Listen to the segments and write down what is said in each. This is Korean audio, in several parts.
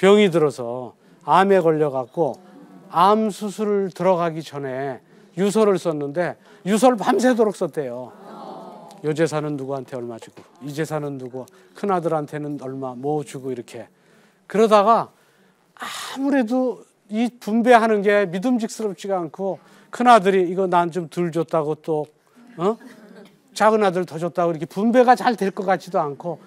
병이 들어서 암에 걸려갖고 암 수술을 들어가기 전에 유서를 썼는데 유서를 밤새도록 썼대요. 요 재산은 누구한테 얼마 주고 이 재산은 누구 큰아들한테는 얼마 뭐 주고 이렇게 그러다가 아무래도 이 분배하는 게 믿음직스럽지가 않고 큰아들이 이거 난 좀 덜 줬다고 또 작은 아들 더 줬다고 이렇게 분배가 잘 될 것 같지도 않고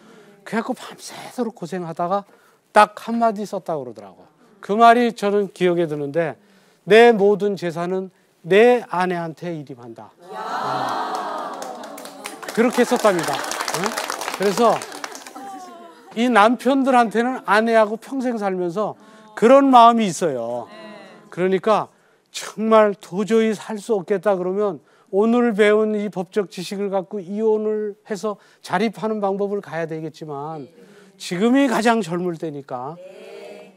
그래갖고 밤새도록 고생하다가 딱 한마디 썼다고 그러더라고. 그 말이 저는 기억에 드는데 내 모든 재산은 내 아내한테 일임한다. 그렇게 썼답니다. 그래서 이 남편들한테는 아내하고 평생 살면서 그런 마음이 있어요. 그러니까 정말 도저히 살 수 없겠다 그러면 오늘 배운 이 법적 지식을 갖고 이혼을 해서 자립하는 방법을 가야 되겠지만 지금이 가장 젊을 때니까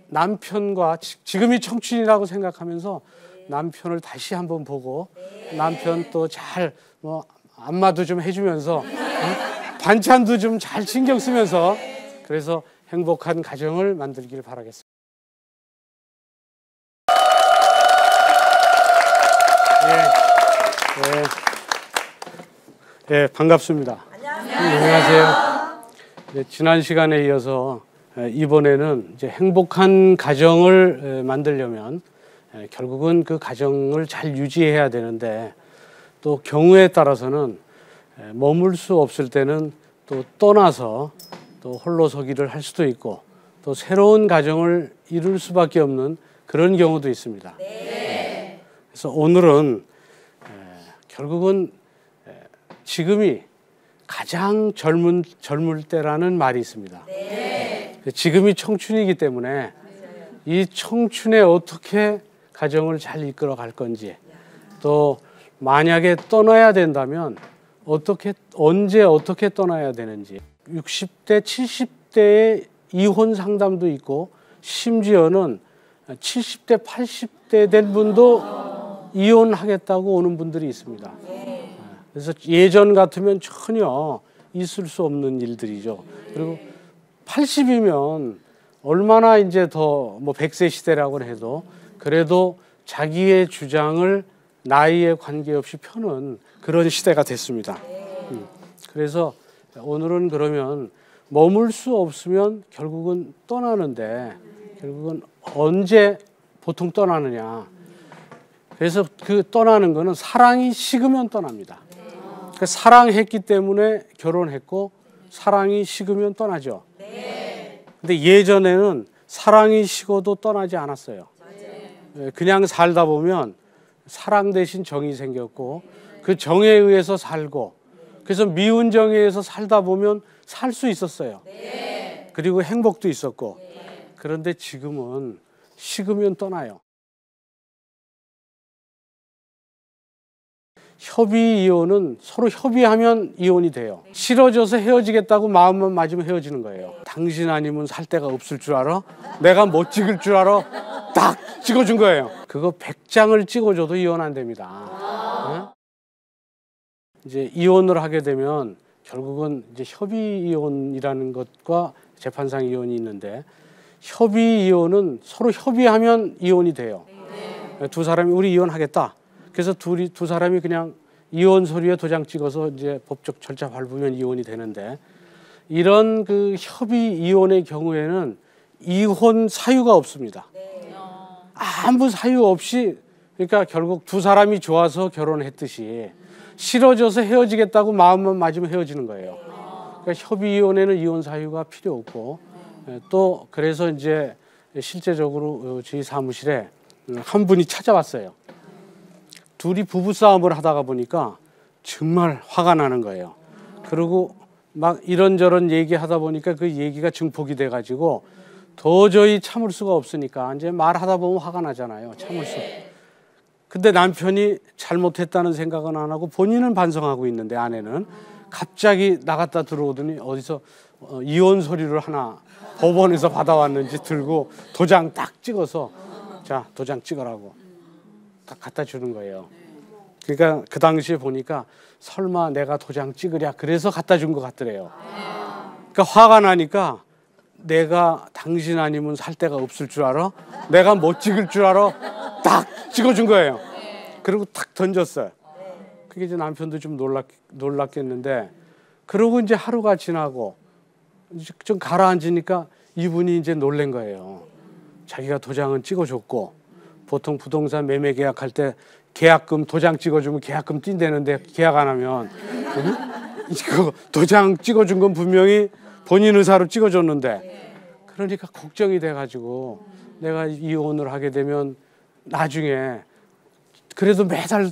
남편과 지금이 청춘이라고 생각하면서 남편을 다시 한번 보고 남편 또 잘 뭐 안마도 좀 해주면서 반찬도 좀 잘 신경 쓰면서 그래서 행복한 가정을 만들길 바라겠습니다. 예, 반갑습니다. 안녕하세요. 지난 시간에 이어서 이번에는 이제 행복한 가정을 만들려면 결국은 그 가정을 잘 유지해야 되는데 또 경우에 따라서는 머물 수 없을 때는 또 떠나서 또 홀로서기를 할 수도 있고 또 새로운 가정을 이룰 수밖에 없는 그런 경우도 있습니다. 그래서 오늘은 결국은 지금이 가장 젊을 때라는 말이 있습니다. 지금이 청춘이기 때문에 이 청춘에 어떻게 가정을 잘 이끌어 갈 건지 또 만약에 떠나야 된다면 언제 어떻게 떠나야 되는지 60대, 70대의 이혼 상담도 있고 심지어는 70대, 80대 된 분도 이혼하겠다고 오는 분들이 있습니다. 그래서 예전 같으면 전혀 있을 수 없는 일들이죠. 그리고 80이면 얼마나 이제 더 뭐 100세 시대라고 해도 그래도 자기의 주장을 나이에 관계없이 펴는 그런 시대가 됐습니다. 그래서 오늘은 그러면 머물 수 없으면 결국은 떠나는데 결국은 언제 보통 떠나느냐. 그래서 그 떠나는 거는 사랑이 식으면 떠납니다. 그러니까 사랑했기 때문에 결혼했고 사랑이 식으면 떠나죠. 근데 예전에는 사랑이 식어도 떠나지 않았어요. 그냥 살다 보면 사랑 대신 정이 생겼고 그 정에 의해서 살고 그래서 미운 정에 의해서 살다 보면 살 수 있었어요. 그리고 행복도 있었고 그런데 지금은 식으면 떠나요. 협의 이혼은 서로 협의하면 이혼이 돼요. 싫어져서 헤어지겠다고 마음만 맞으면 헤어지는 거예요. 당신 아니면 살 데가 없을 줄 알아? 내가 못 찍을 줄 알아? 딱 찍어준 거예요. 그거 100장을 찍어줘도 이혼 안 됩니다. 이제 이혼을 하게 되면 결국은 이제 협의 이혼이라는 것과 재판상 이혼이 있는데 협의 이혼은 서로 협의하면 이혼이 돼요. 두 사람이 우리 이혼하겠다. 그래서 두 사람이 그냥 이혼 서류에 도장 찍어서 이제 법적 절차 밟으면 이혼이 되는데 이런 그 협의 이혼의 경우에는 이혼 사유가 없습니다. 아무 사유 없이 그러니까 결국 두 사람이 좋아서 결혼했듯이 싫어져서 헤어지겠다고 마음만 맞으면 헤어지는 거예요. 그러니까 협의 이혼에는 이혼 사유가 필요 없고 또 그래서 이제 실제적으로 저희 사무실에 한 분이 찾아왔어요. 둘이 부부싸움을 하다가 보니까 정말 화가 나는 거예요. 그리고 막 이런저런 얘기하다 보니까 그 얘기가 증폭이 돼가지고 도저히 참을 수가 없으니까 이제 말하다 보면 화가 나잖아요. 참을 수. 근데 남편이 잘못했다는 생각은 안 하고 본인은 반성하고 있는데 아내는 갑자기 나갔다 들어오더니 어디서 이혼 서류를 하나 법원에서 받아왔는지 들고 도장 딱 찍어서 자 도장 찍으라고 딱 갖다 주는 거예요. 그러니까 그 당시에 보니까 설마 내가 도장 찍으랴 그래서 갖다 준 것 같더래요. 그러니까 화가 나니까 내가 당신 아니면 살 데가 없을 줄 알아? 내가 못 찍을 줄 알아? 딱 찍어준 거예요. 그리고 탁 던졌어요. 그게 이제 남편도 좀 놀랐겠는데, 그러고 이제 하루가 지나고 좀 가라앉으니까 이분이 이제 놀란 거예요. 자기가 도장은 찍어줬고, 보통 부동산 매매 계약할 때 계약금 도장 찍어주면 계약금 뛴다는데 계약 안 하면 그 도장 찍어준 건 분명히 본인 의사로 찍어줬는데, 그러니까 걱정이 돼가지고 내가 이혼을 하게 되면 나중에 그래도 매달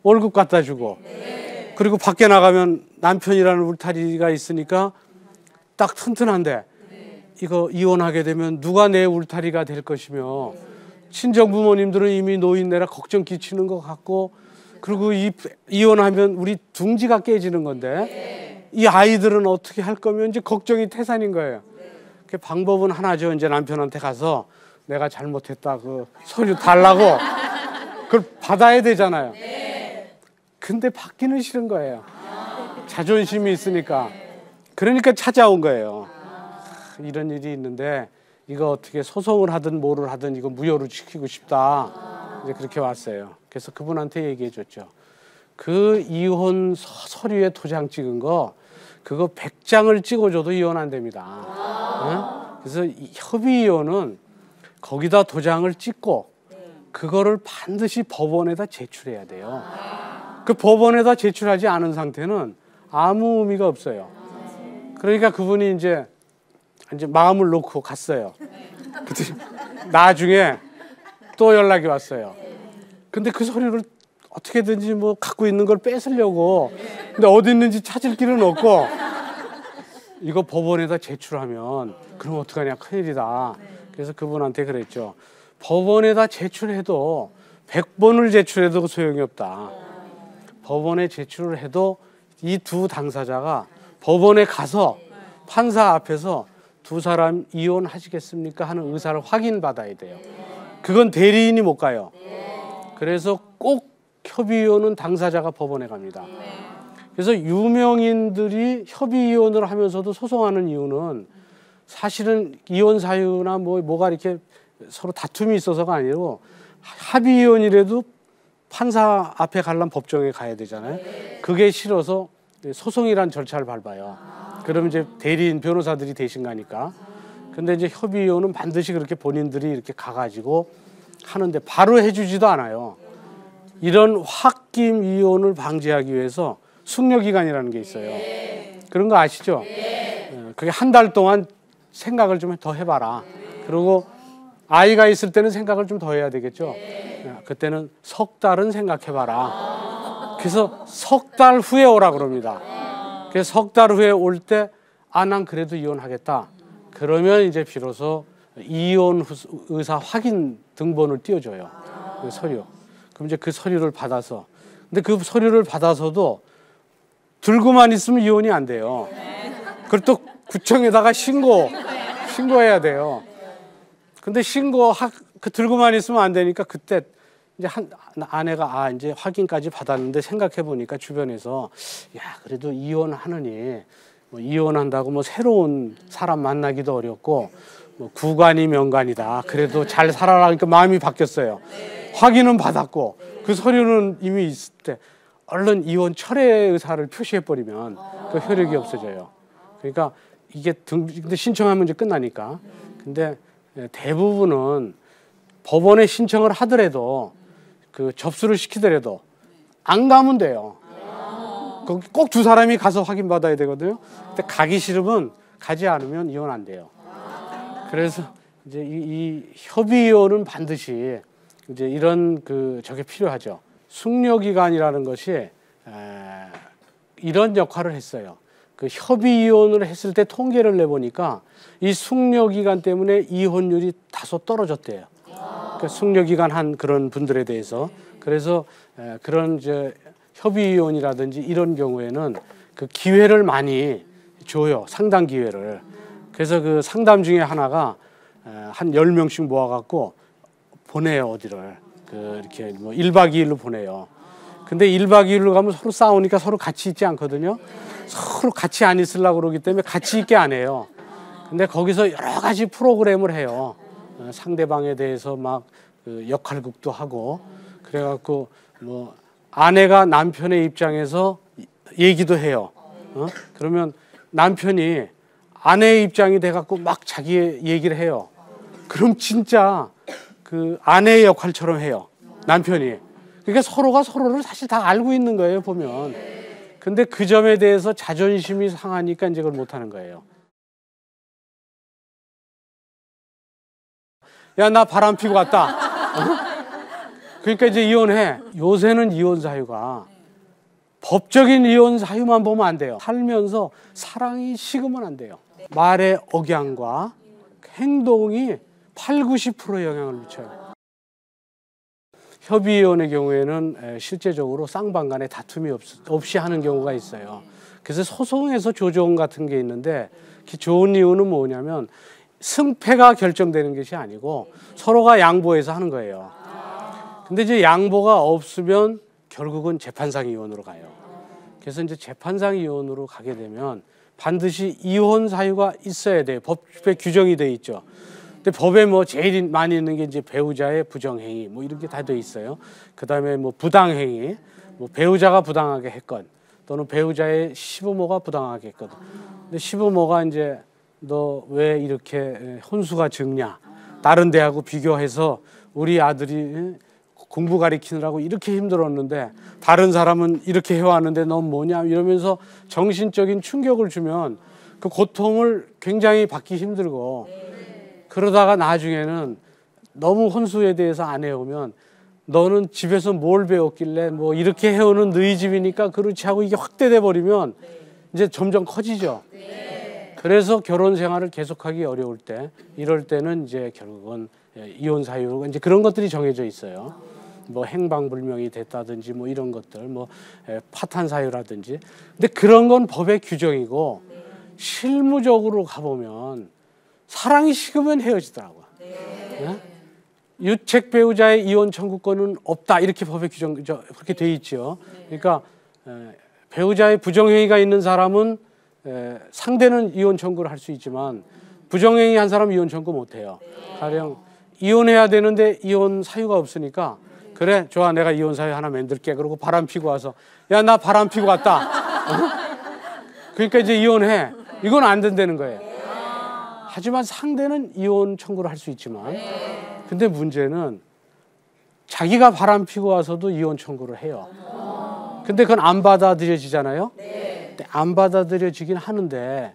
월급 갖다 주고, 그리고 밖에 나가면 남편이라는 울타리가 있으니까 딱 튼튼한데, 이거 이혼하게 되면 누가 내 울타리가 될 것이며, 친정 부모님들은 이미 노인네라 걱정 끼치는 것 같고, 그리고 이혼하면 우리 둥지가 깨지는 건데, 이 아이들은 어떻게 할 거면 이제 걱정이 태산인 거예요. 그 방법은 하나죠. 이제 남편한테 가서 내가 잘못했다 그 서류 달라고 그걸 받아야 되잖아요. 근데 받기는 싫은 거예요. 자존심이 있으니까. 그러니까 찾아온 거예요. 이런 일이 있는데 이거 어떻게 소송을 하든 뭐를 하든 이거 무효로 지키고 싶다. 이제 그렇게 왔어요. 그래서 그분한테 얘기해 줬죠. 그 이혼 서류에 도장 찍은 거 그거 100장을 찍어줘도 이혼 안 됩니다. 응? 그래서 협의 이혼은 거기다 도장을 찍고 그거를 반드시 법원에다 제출해야 돼요. 그 법원에다 제출하지 않은 상태는 아무 의미가 없어요. 그러니까 그분이 이제 마음을 놓고 갔어요. 나중에 또 연락이 왔어요. 근데 그 서류를 어떻게든지 뭐 갖고 있는 걸 뺏으려고, 근데 어디 있는지 찾을 길은 없고, 이거 법원에다 제출하면 그럼 어떡하냐, 큰일이다. 그래서 그분한테 그랬죠. 법원에다 제출해도 100번을 제출해도 소용이 없다. 법원에 제출을 해도 이 두 당사자가 법원에 가서 판사 앞에서 두 사람 이혼하시겠습니까 하는 의사를 확인받아야 돼요. 그건 대리인이 못 가요. 그래서 꼭 협의이혼은 당사자가 법원에 갑니다. 그래서 유명인들이 협의이혼을 하면서도 소송하는 이유는 사실은 이혼 사유나 뭐가 이렇게 서로 다툼이 있어서가 아니고, 합의이혼이라도 판사 앞에 가려면 법정에 가야 되잖아요. 그게 싫어서 소송이란 절차를 밟아요. 그러면 이제 대리인 변호사들이 대신 가니까. 근데 이제 협의이혼은 반드시 그렇게 본인들이 이렇게 가가지고 하는데 바로 해주지도 않아요. 이런 홧김 이혼을 방지하기 위해서 숙려기간이라는 게 있어요. 그런 거 아시죠? 그게 한 달 동안 생각을 좀 더 해봐라. 그리고 아이가 있을 때는 생각을 좀 더 해야 되겠죠. 그때는 석 달은 생각해봐라. 그래서 석 달 후에 오라 그럽니다. 그래서 석 달 후에 올 때, 난 그래도 이혼하겠다. 그러면 이제 비로소 이혼 의사 확인 등본을 띄워줘요. 그 서류. 그럼 이제 그 서류를 받아서, 근데 그 서류를 받아서도 들고만 있으면 이혼이 안 돼요. 그리고 또 구청에다가 신고해야 돼요. 근데 그 들고만 있으면 안 되니까 그때 이제 아내가 이제 확인까지 받았는데 생각해 보니까 주변에서, 야, 그래도 이혼하느니 뭐 이혼한다고 뭐 새로운 사람 만나기도 어렵고 뭐 구간이 명간이다. 그래도 잘 살아라. 그러니까 마음이 바뀌었어요. 확인은 받았고 그 서류는 이미 있을 때 얼른 이혼 철회 의사를 표시해버리면 그 효력이 없어져요. 그러니까 이게 근데 신청하면 이제 끝나니까. 근데 대부분은 법원에 신청을 하더라도 그 접수를 시키더라도 안 가면 돼요. 거기 꼭 두 사람이 가서 확인받아야 되거든요. 근데 가기 싫으면 가지 않으면 이혼 안 돼요. 그래서 이제 이 협의이혼은 반드시 이제 이런 저게 필요하죠. 숙려기간이라는 것이 이런 역할을 했어요. 그 협의이혼을 했을 때 통계를 내보니까 이 숙려기간 때문에 이혼율이 다소 떨어졌대요. 그 숙려기간 한 그런 분들에 대해서. 그래서 그런 협의이혼이라든지 이런 경우에는 그 기회를 많이 줘요. 상담 기회를. 그래서 그 상담 중에 하나가 한 10명씩 모아갖고 보내요, 어디를. 이렇게 뭐 1박 2일로 보내요. 근데 1박 2일로 가면 서로 싸우니까 서로 같이 있지 않거든요. 서로 같이 안 있으려고 그러기 때문에 같이 있게 안 해요. 근데 거기서 여러 가지 프로그램을 해요. 상대방에 대해서 막 그 역할극도 하고 그래갖고 뭐 아내가 남편의 입장에서 얘기도 해요. 그러면 남편이 아내의 입장이 돼갖고 막 자기의 얘기를 해요. 그럼 진짜 그 아내의 역할처럼 해요. 남편이. 그러니까 서로가 서로를 사실 다 알고 있는 거예요, 보면. 근데 그 점에 대해서 자존심이 상하니까 이제 그걸 못하는 거예요. 야, 나 바람 피고 왔다. 그러니까 이제 이혼해. 요새는 이혼 사유가 법적인 이혼 사유만 보면 안 돼요. 살면서 사랑이 식으면 안 돼요. 말의 억양과 행동이 80~90% 영향을 미쳐요. 협의이혼의 경우에는 실제적으로 쌍방 간에 다툼이 없이 하는 경우가 있어요. 그래서 소송에서 조정 같은 게 있는데 그 좋은 이유는 뭐냐면 승패가 결정되는 것이 아니고 서로가 양보해서 하는 거예요. 근데 이제 양보가 없으면 결국은 재판상 이혼으로 가요. 그래서 이제 재판상 이혼으로 가게 되면 반드시 이혼 사유가 있어야 돼요. 법에 규정이 돼 있죠. 근데 법에 뭐 제일 많이 있는 게 이제 배우자의 부정행위 뭐 이렇게 다 돼 있어요. 그다음에 뭐 부당행위, 뭐 배우자가 부당하게 했건 또는 배우자의 시부모가 부당하게 했거든. 근데 시부모가 이제 너 왜 이렇게 혼수가 적냐? 다른 데하고 비교해서 우리 아들이 공부 가리키느라고 이렇게 힘들었는데 다른 사람은 이렇게 해왔는데 넌 뭐냐? 이러면서 정신적인 충격을 주면 그 고통을 굉장히 받기 힘들고 그러다가 나중에는 너무 혼수에 대해서 안 해오면 너는 집에서 뭘 배웠길래 뭐 이렇게 해오는 너희 집이니까 그렇지 하고 이게 확대돼 버리면 이제 점점 커지죠. 그래서 결혼 생활을 계속하기 어려울 때 이럴 때는 이제 결국은 이혼 사유로 이제 그런 것들이 정해져 있어요. 뭐 행방불명이 됐다든지 뭐 이런 것들 뭐 파탄 사유라든지. 근데 그런 건 법의 규정이고 실무적으로 가보면 사랑이 식으면 헤어지더라고요. 네? 유책 배우자의 이혼 청구권은 없다 이렇게 법의 규정 그렇게 돼 있죠. 그러니까 배우자의 부정행위가 있는 사람은 상대는 이혼 청구를 할 수 있지만 부정행위 한 사람은 이혼 청구 못 해요. 가령 이혼해야 되는데 이혼 사유가 없으니까 그래 좋아 내가 이혼 사유 하나 만들게 그러고 바람 피고 와서 야 나 바람 피고 왔다. 그러니까 이제 이혼해. 이건 안 된다는 거예요. 하지만 상대는 이혼 청구를 할 수 있지만 근데 문제는 자기가 바람 피고 와서도 이혼 청구를 해요. 근데 그건 안 받아들여지잖아요. 근데 안 받아들여지긴 하는데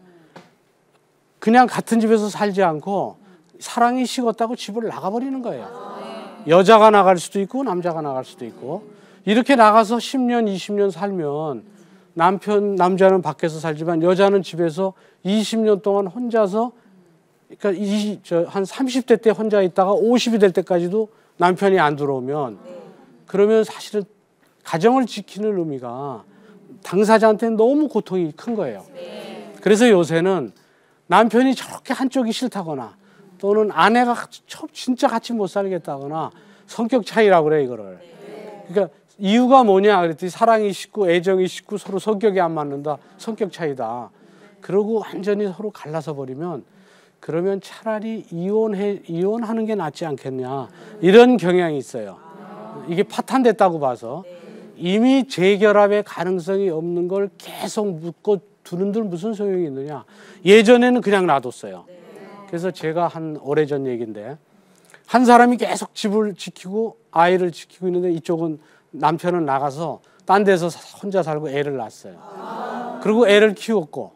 그냥 같은 집에서 살지 않고 사랑이 식었다고 집을 나가버리는 거예요. 여자가 나갈 수도 있고 남자가 나갈 수도 있고 이렇게 나가서 10년, 20년 살면 남자는 밖에서 살지만 여자는 집에서 20년 동안 혼자서 그러니까 한 30대 때 혼자 있다가 50이 될 때까지도 남편이 안 들어오면 그러면 사실은 가정을 지키는 의미가 당사자한테는 너무 고통이 큰 거예요. 그래서 요새는 남편이 저렇게 한쪽이 싫다거나 또는 아내가 진짜 같이 못 살겠다거나 성격 차이라고 그래 이거를. 그러니까 이유가 뭐냐 그랬더니 사랑이 식고 애정이 식고 서로 성격이 안 맞는다. 성격 차이다. 그러고 완전히 서로 갈라서 버리면 그러면 차라리 이혼하는 게 낫지 않겠냐 이런 경향이 있어요. 이게 파탄됐다고 봐서 이미 재결합의 가능성이 없는 걸 계속 묻고 두는들 무슨 소용이 있느냐. 예전에는 그냥 놔뒀어요. 그래서 제가 한 오래전 얘기인데 한 사람이 계속 집을 지키고 아이를 지키고 있는데 이쪽은 남편은 나가서 딴 데서 혼자 살고 애를 낳았어요. 그리고 애를 키웠고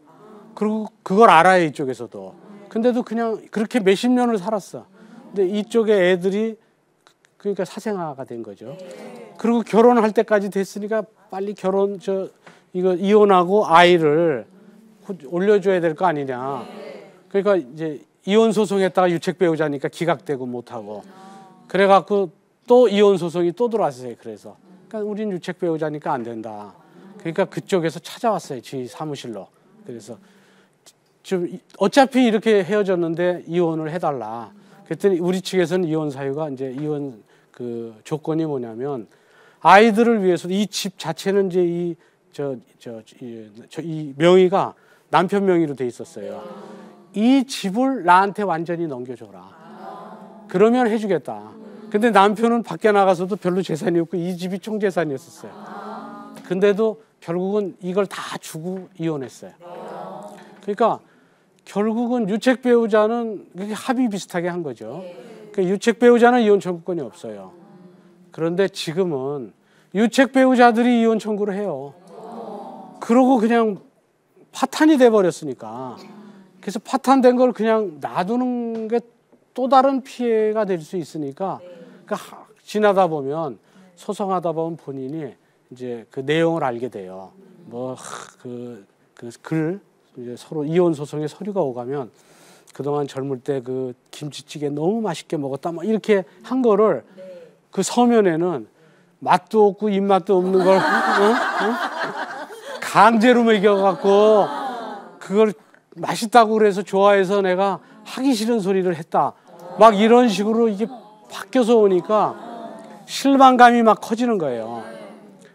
그리고 그걸 알아요 이쪽에서도. 근데도 그냥 그렇게 몇십 년을 살았어. 근데 이쪽에 애들이 그러니까 사생아가 된 거죠. 그리고 결혼할 때까지 됐으니까 빨리 이거 이혼하고 아이를 올려줘야 될 거 아니냐. 그러니까 이제 이혼 소송했다가 유책 배우자니까 기각되고 못하고 그래갖고 또 이혼 소송이 또 들어왔어요. 그래서 그러니까 우린 유책 배우자니까 안 된다. 그러니까 그쪽에서 찾아왔어요. 지 사무실로. 그래서 좀 어차피 이렇게 헤어졌는데 이혼을 해달라. 그랬더니 우리 측에서는 이혼 사유가 이제 이혼 그 조건이 뭐냐면 아이들을 위해서 이 집 자체는 이제 이 명의가 남편 명의로 돼 있었어요. 이 집을 나한테 완전히 넘겨줘라. 그러면 해주겠다. 근데 남편은 밖에 나가서도 별로 재산이 없고 이 집이 총재산이었었어요. 근데도 결국은 이걸 다 주고 이혼했어요. 그러니까 결국은 유책 배우자는 합의 비슷하게 한 거죠. 그러니까 유책 배우자는 이혼 청구권이 없어요. 그런데 지금은 유책 배우자들이 이혼 청구를 해요. 그러고 그냥 파탄이 돼버렸으니까. 그래서 파탄된 걸 그냥 놔두는 게 또 다른 피해가 될 수 있으니까, 그러니까 지나다 보면 소송하다 보면 본인이 이제 그 내용을 알게 돼요. 뭐 글 이제 서로 이혼 소송의 서류가 오가면 그동안 젊을 때 그 김치찌개 너무 맛있게 먹었다 뭐 이렇게 한 거를 그 서면에는 맛도 없고 입맛도 없는 걸 강제로 먹여갖고 그걸 맛있다고 그래서 좋아해서 내가 하기 싫은 소리를 했다. 막 이런 식으로 이게 바뀌어서 오니까 실망감이 막 커지는 거예요.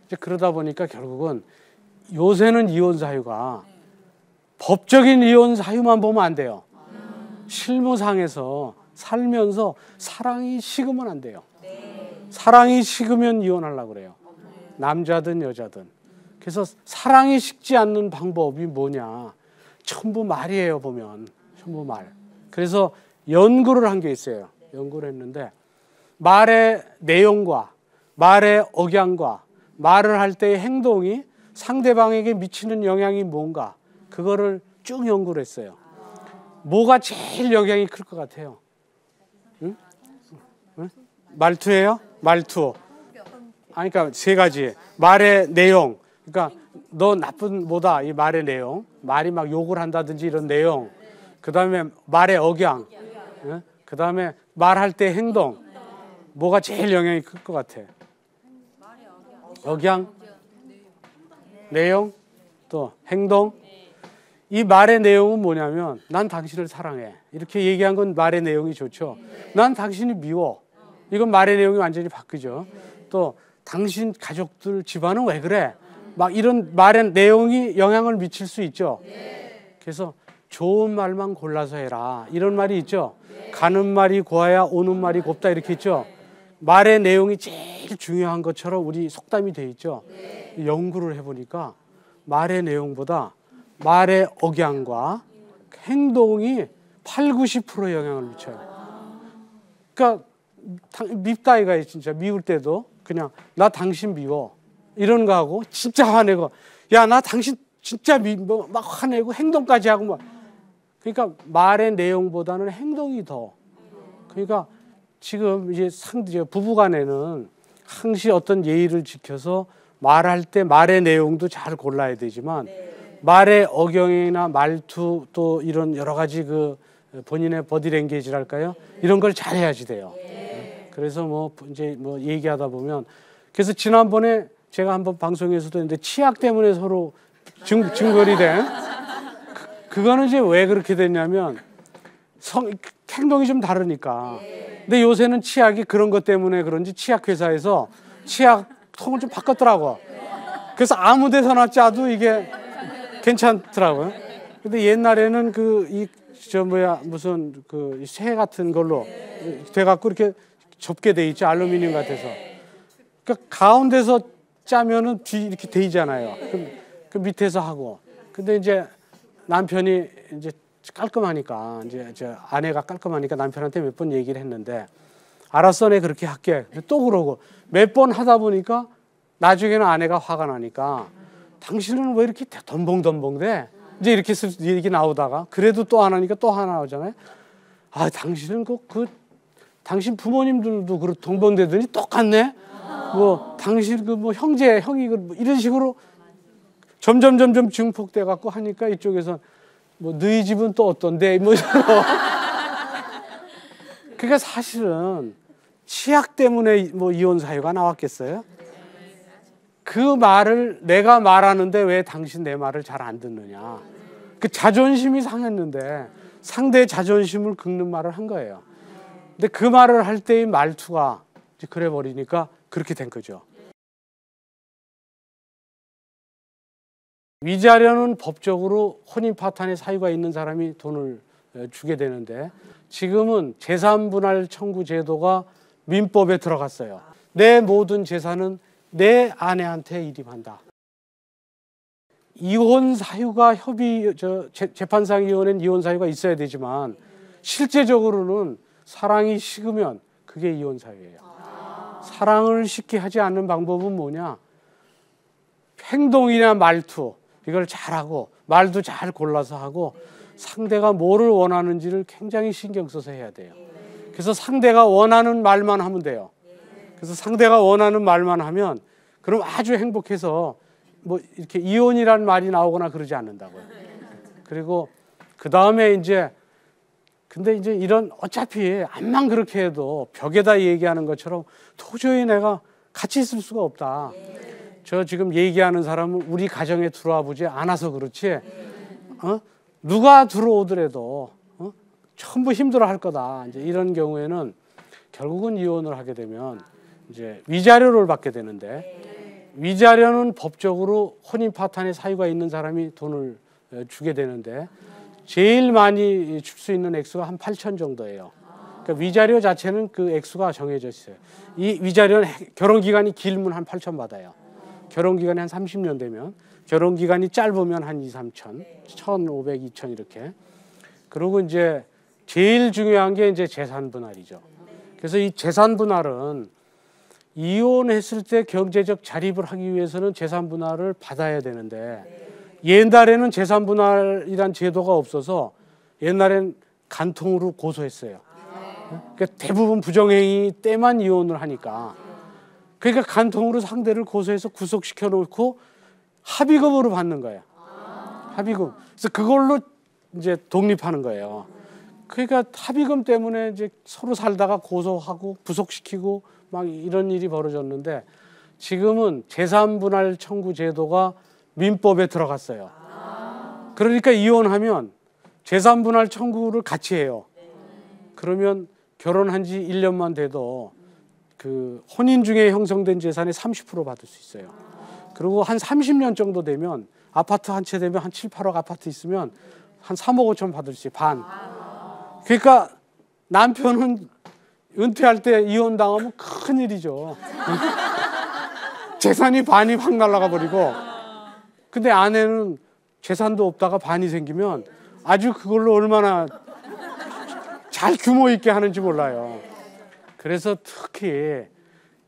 이제 그러다 보니까 결국은 요새는 이혼 사유가 법적인 이혼 사유만 보면 안 돼요. 실무상에서 살면서 사랑이 식으면 안 돼요. 사랑이 식으면 이혼하려고 그래요. 남자든 여자든. 그래서 사랑이 식지 않는 방법이 뭐냐. 전부 말이에요, 보면. 전부 말. 그래서 연구를 한 게 있어요. 연구를 했는데 말의 내용과 말의 억양과 말을 할 때의 행동이 상대방에게 미치는 영향이 뭔가 그거를 쭉 연구를 했어요. 뭐가 제일 영향이 클 것 같아요? 응? 응? 말투예요? 말투. 그러니까 세 가지. 말의 내용. 그러니까 너 나쁜 뭐다 이 말의 내용. 말이 막 욕을 한다든지 이런 내용. 그 다음에 말의 억양. 응? 그 다음에 말할 때 행동. 뭐가 제일 영향이 클 것 같아? 억양, 내용, 또 행동. 이 말의 내용은 뭐냐면 난 당신을 사랑해. 이렇게 얘기한 건 말의 내용이 좋죠. 난 당신이 미워. 이건 말의 내용이 완전히 바뀌죠. 또 당신 가족들 집안은 왜 그래? 막 이런 말의 내용이 영향을 미칠 수 있죠. 그래서 좋은 말만 골라서 해라. 이런 말이 있죠. 가는 말이 고와야 오는 말이 곱다 이렇게 있죠. 말의 내용이 제일 중요한 것처럼 우리 속담이 돼 있죠. 연구를 해보니까 말의 내용보다 말의 억양과 행동이 80~90% 영향을 미쳐요. 그러니까 밉다 이가 진짜 미울 때도 그냥 나 당신 미워 이런 거 하고 진짜 화내고 야 나 당신 진짜 막 화내고 행동까지 하고 뭐 그러니까 말의 내용보다는 행동이 더 그러니까 지금 이제 부부간에는 항시 어떤 예의를 지켜서 말할 때 말의 내용도 잘 골라야 되지만 말의 억양이나 말투 또 이런 여러 가지 그 본인의 버디랭귀지랄까요? 이런 걸 잘해야지 돼요. 그래서 뭐 이제 뭐 얘기하다 보면 그래서 지난번에 제가 한번 방송에서도 했는데 치약 때문에 서로 증거리 된 그거는 이제 왜 그렇게 됐냐면 행동이 좀 다르니까. 근데 요새는 치약이 그런 것 때문에 그런지 치약 회사에서 치약 통을 좀 바꿨더라고. 그래서 아무 데서나 짜도 이게 괜찮더라고요. 근데 옛날에는 무슨 쇠 같은 걸로 돼갖고 이렇게 접게 돼 있죠. 알루미늄 같아서. 그러니까 가운데서 짜면은 뒤 이렇게 돼 있잖아요. 그 밑에서 하고. 근데 이제 남편이 이제 깔끔하니까 이제 아내가 깔끔하니까 남편한테 몇 번 얘기를 했는데 알았어, 내 그렇게 할게. 또 그러고 몇 번 하다 보니까 나중에는 아내가 화가 나니까 당신은 왜 이렇게 덤벙덤벙대? 이제 이렇게 얘기 나오다가 그래도 또 안 하니까 또 하나 나오잖아요. 아, 당신은 당신 부모님들도 그렇게 덤벙대더니 똑같네. 뭐 당신 뭐 형제 형이 뭐 이런 식으로 점점 증폭돼 갖고 하니까 이쪽에서 뭐 너희 집은 또 어떤데 뭐 그러니까 사실은 치약 때문에 뭐 이혼 사유가 나왔겠어요? 그 말을 내가 말하는데 왜 당신 내 말을 잘 안 듣느냐. 그 자존심이 상했는데 상대의 자존심을 긁는 말을 한 거예요. 근데 그 말을 할 때의 말투가 그래 버리니까 그렇게 된 거죠. 위자료는 법적으로 혼인 파탄의 사유가 있는 사람이 돈을 주게 되는데 지금은 재산분할 청구 제도가 민법에 들어갔어요. 내 모든 재산은 내 아내한테 일임한다. 이혼 사유가 재판상 이혼엔 이혼 사유가 있어야 되지만 실제적으로는 사랑이 식으면 그게 이혼 사유예요. 사랑을 식게 하지 않는 방법은 뭐냐? 행동이나 말투 이걸 잘하고 말도 잘 골라서 하고 상대가 뭐를 원하는지를 굉장히 신경 써서 해야 돼요. 그래서 상대가 원하는 말만 하면 돼요. 그래서 상대가 원하는 말만 하면 그럼 아주 행복해서 뭐 이렇게 이혼이란 말이 나오거나 그러지 않는다고요. 그리고 그 다음에 근데 이제 이런 어차피 암만 그렇게 해도 벽에다 얘기하는 것처럼 도저히 내가 같이 있을 수가 없다. 저 지금 얘기하는 사람은 우리 가정에 들어와 보지 않아서 그렇지 누가 들어오더라도 전부 힘들어 할 거다. 이제 이런 경우에는 결국은 이혼을 하게 되면 이제 위자료를 받게 되는데 위자료는 법적으로 혼인 파탄의 사유가 있는 사람이 돈을 주게 되는데 제일 많이 줄 수 있는 액수가 한 8천 정도예요. 그러니까 위자료 자체는 그 액수가 정해져 있어요. 이 위자료는 결혼 기간이 길면 한 8천 받아요. 결혼 기간이 한 30년 되면, 결혼 기간이 짧으면 한 2, 3천, 1,500, 2천 이렇게. 그리고 이제 제일 중요한 게 이제 재산 분할이죠. 그래서 이 재산 분할은 이혼했을 때 경제적 자립을 하기 위해서는 재산 분할을 받아야 되는데 옛날에는 재산 분할이란 제도가 없어서 옛날엔 간통으로 고소했어요. 그러니까 대부분 부정행위 때만 이혼을 하니까 그러니까 간통으로 상대를 고소해서 구속시켜 놓고 합의금으로 받는 거예요. 합의금. 그래서 그걸로 이제 독립하는 거예요. 그러니까 합의금 때문에 이제 서로 살다가 고소하고 구속시키고 막 이런 일이 벌어졌는데 지금은 재산분할 청구 제도가 민법에 들어갔어요. 그러니까 이혼하면 재산분할 청구를 같이 해요. 그러면 결혼한 지 1년만 돼도 그 혼인 중에 형성된 재산의 30% 받을 수 있어요. 그리고 한 30년 정도 되면 아파트 한 채 되면 한 7, 8억 아파트 있으면 한 3억 5천 받을 수 있어요. 반. 그러니까 남편은 은퇴할 때 이혼당하면 큰일이죠. 재산이 반이 확 날아가 버리고 근데 아내는 재산도 없다가 반이 생기면 아주 그걸로 얼마나 잘 규모 있게 하는지 몰라요. 그래서 특히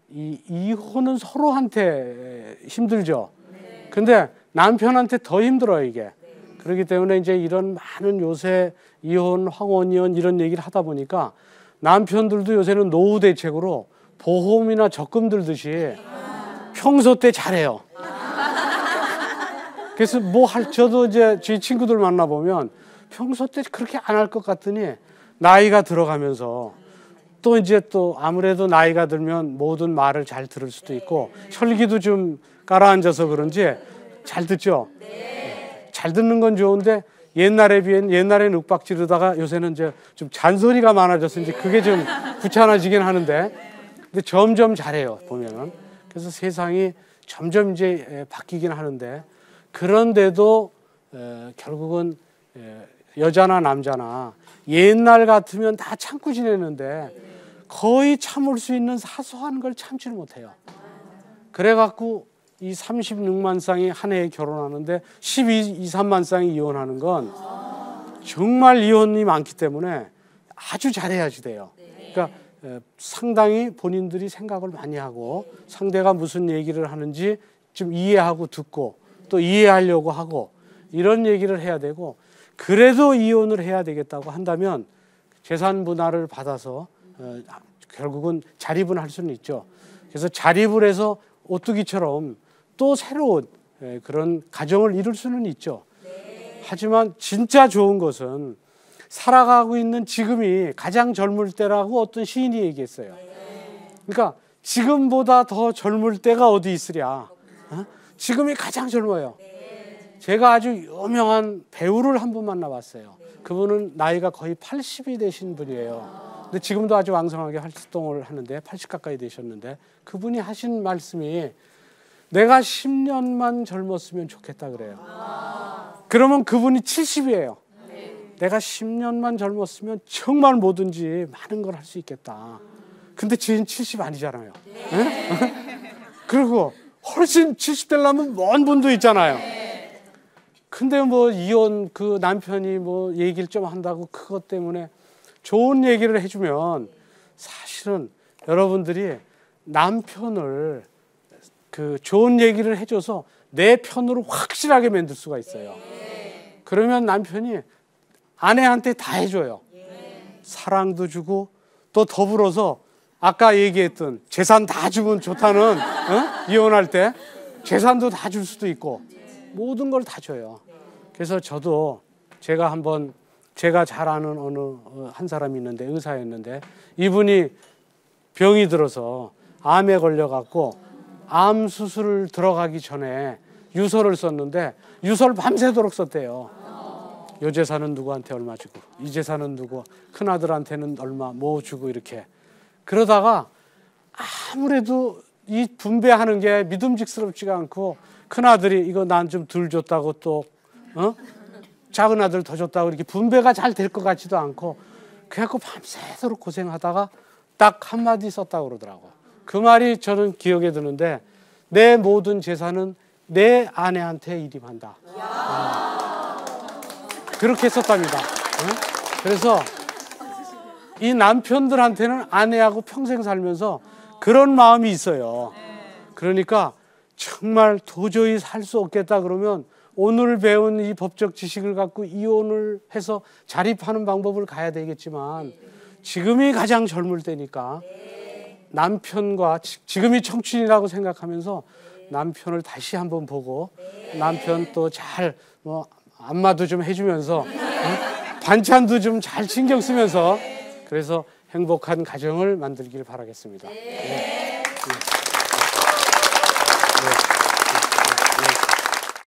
이혼은 서로한테 힘들죠. 근데 남편한테 더 힘들어요, 이게. 그렇기 때문에 이제 이런 많은 요새 이혼, 황혼이혼 이런 얘기를 하다 보니까 남편들도 요새는 노후 대책으로 보험이나 적금 들듯이 평소 때 잘해요. 그래서 저도 이제 제 친구들 만나보면 평소 때 그렇게 안 할 것 같더니 나이가 들어가면서 또 아무래도 나이가 들면 모든 말을 잘 들을 수도 있고 혈기도 좀 가라앉아서 그런지 잘 듣죠? 잘 듣는 건 좋은데 옛날엔 윽박 지르다가 요새는 이제 좀 잔소리가 많아져서 이제 그게 좀 귀찮아지긴 하는데 근데 점점 잘해요, 보면은. 그래서 세상이 점점 이제 바뀌긴 하는데 그런데도 결국은 여자나 남자나 옛날 같으면 다 참고 지내는데 거의 참을 수 있는 사소한 걸 참지를 못해요. 그래갖고 이 36만 쌍이 한 해에 결혼하는데 12, 3만 쌍이 이혼하는 건 정말 이혼이 많기 때문에 아주 잘해야지 돼요. 그러니까 상당히 본인들이 생각을 많이 하고 상대가 무슨 얘기를 하는지 좀 이해하고 듣고 또 이해하려고 하고 이런 얘기를 해야 되고 그래도 이혼을 해야 되겠다고 한다면 재산 분할을 받아서 결국은 자립은 할 수는 있죠. 그래서 자립을 해서 오뚜기처럼 또 새로운 그런 가정을 이룰 수는 있죠. 하지만 진짜 좋은 것은 살아가고 있는 지금이 가장 젊을 때라고 어떤 시인이 얘기했어요. 그러니까 지금보다 더 젊을 때가 어디 있으랴. 지금이 가장 젊어요. 제가 아주 유명한 배우를 한 분 만나봤어요. 그분은 나이가 거의 80이 되신 분이에요. 근데 지금도 아주 왕성하게 활동을 하는데 80 가까이 되셨는데 그분이 하신 말씀이 내가 10년만 젊었으면 좋겠다 그래요. 그러면 그분이 70이에요. 내가 10년만 젊었으면 정말 뭐든지 많은 걸 할 수 있겠다. 근데 지금 70 아니잖아요. 그리고 훨씬 70 되려면 먼 분도 있잖아요. 근데 뭐 이혼 그 남편이 뭐 얘기를 좀 한다고 그것 때문에 좋은 얘기를 해주면 사실은 여러분들이 남편을 그 좋은 얘기를 해줘서 내 편으로 확실하게 만들 수가 있어요. 그러면 남편이 아내한테 다 해줘요. 사랑도 주고 또 더불어서 아까 얘기했던 재산 다 주면 좋다는 이혼할 때 재산도 다 줄 수도 있고 모든 걸 다 줘요. 그래서 저도 제가 한번 제가 잘 아는 어느 한 사람이 있는데 의사였는데 이분이 병이 들어서 암에 걸려갖고 암 수술을 들어가기 전에 유서를 썼는데 유서를 밤새도록 썼대요. 요 재산은 누구한테 얼마 주고 이 재산은 누구 큰아들한테는 얼마 뭐 주고 이렇게 그러다가 아무래도 이 분배하는 게 믿음직스럽지가 않고 큰아들이 이거 난 좀 덜 줬다고 또 작은 아들 더 줬다고 이렇게 분배가 잘 될 것 같지도 않고 그래갖고 밤새도록 고생하다가 딱 한마디 썼다고 그러더라고. 그 말이 저는 기억에 드는데 내 모든 재산은 내 아내한테 일임한다. 그렇게 썼답니다. 그래서 이 남편들한테는 아내하고 평생 살면서 그런 마음이 있어요. 그러니까 정말 도저히 살 수 없겠다 그러면 오늘 배운 이 법적 지식을 갖고 이혼을 해서 자립하는 방법을 가야 되겠지만 지금이 가장 젊을 때니까 남편과 지금이 청춘이라고 생각하면서 남편을 다시 한번 보고 남편 또 잘 뭐 안마도 좀 해주면서 반찬도 좀 잘 신경 쓰면서 그래서 행복한 가정을 만들길 바라겠습니다. 네.